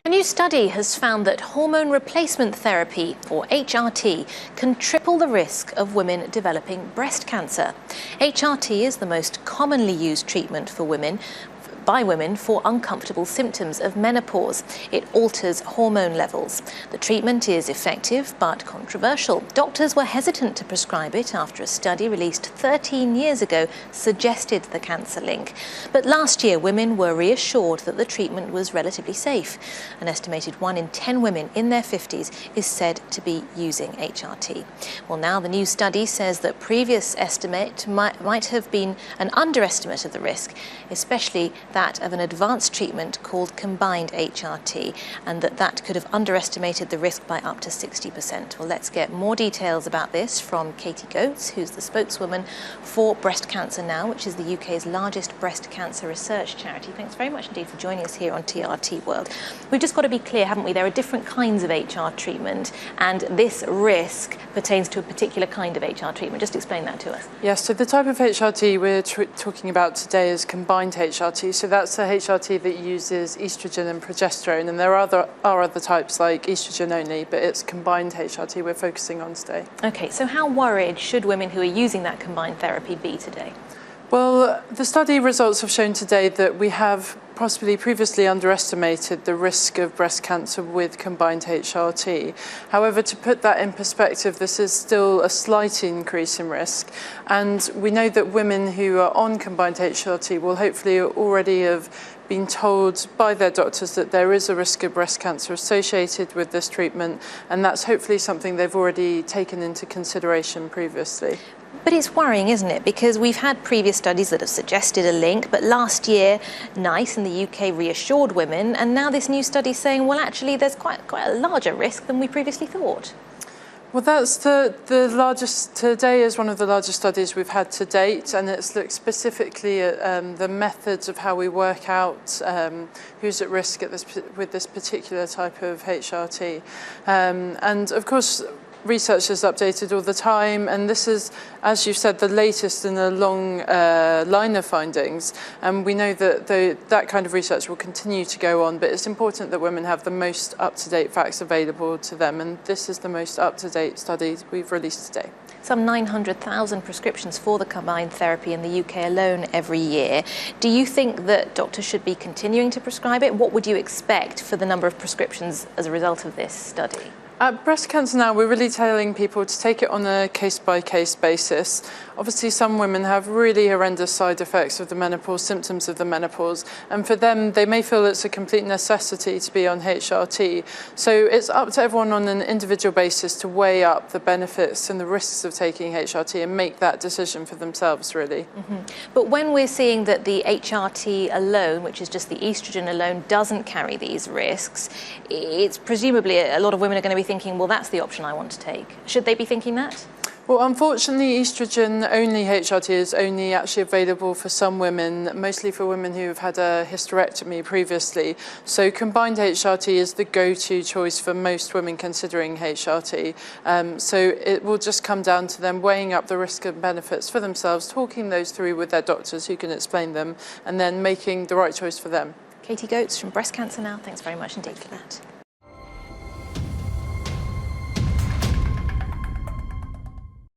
A new study has found that hormone replacement therapy, or HRT, can triple the risk of women developing breast cancer. HRT is the most commonly used treatment by women for uncomfortable symptoms of menopause. It alters hormone levels. The treatment is effective but controversial. Doctors were hesitant to prescribe it after a study released 13 years ago suggested the cancer link. But last year, women were reassured that the treatment was relatively safe. An estimated 1 in 10 women in their 50s is said to be using HRT. Well, now the new study says that previous estimate might have been an underestimate of the risk, especially that of an advanced treatment called combined HRT, and that could have underestimated the risk by up to 60%. Well, let's get more details about this from Katie Goetz, who's the spokeswoman for Breast Cancer Now, which is the UK's largest breast cancer research charity. Thanks very much indeed for joining us here on TRT World. We've just got to be clear, haven't we? There are different kinds of HR treatment, and this risk pertains to a particular kind of HR treatment. Just explain that to us. Yes, so the type of HRT we're talking about today is combined HRT. So that's a HRT that uses estrogen and progesterone, and there are other types like estrogen only, but it's combined HRT we're focusing on today. Okay, so how worried should women who are using that combined therapy be today? Well, the study results have shown today that we have possibly previously underestimated the risk of breast cancer with combined HRT. However, to put that in perspective, this is still a slight increase in risk. And we know that women who are on combined HRT will hopefully already have been told by their doctors that there is a risk of breast cancer associated with this treatment, and that's hopefully something they've already taken into consideration previously. But it's worrying, isn't it? Because we've had previous studies that have suggested a link, but last year, NICE in the UK reassured women, and now this new study saying, well, actually, there's quite a larger risk than we previously thought. Well, that's the largest, today is one of the largest studies we've had to date, and it's looked specifically at the methods of how we work out who's at risk with this particular type of HRT. And of course, research is updated all the time, and this is, as you said, the latest in a long line of findings. And we know that that kind of research will continue to go on, but it's important that women have the most up-to-date facts available to them, and this is the most up-to-date study we've released today. Some 900,000 prescriptions for the combined therapy in the UK alone every year. Do you think that doctors should be continuing to prescribe it? What would you expect for the number of prescriptions as a result of this study? At Breast Cancer Now, we're really telling people to take it on a case-by-case basis. Obviously, some women have really horrendous side effects of the menopause, symptoms of the menopause, and for them, they may feel it's a complete necessity to be on HRT. So it's up to everyone on an individual basis to weigh up the benefits and the risks of taking HRT and make that decision for themselves, really. Mm-hmm. But when we're seeing that the HRT alone, which is just the estrogen alone, doesn't carry these risks, it's presumably a lot of women are going to be thinking, well, that's the option I want to take. Should they be thinking that? Well, unfortunately, estrogen-only HRT is only actually available for some women, mostly for women who have had a hysterectomy previously. So combined HRT is the go-to choice for most women considering HRT. So it will just come down to them weighing up the risk and benefits for themselves, talking those through with their doctors who can explain them, and then making the right choice for them. Katie Goetz from Breast Cancer Now, thanks very much indeed for that.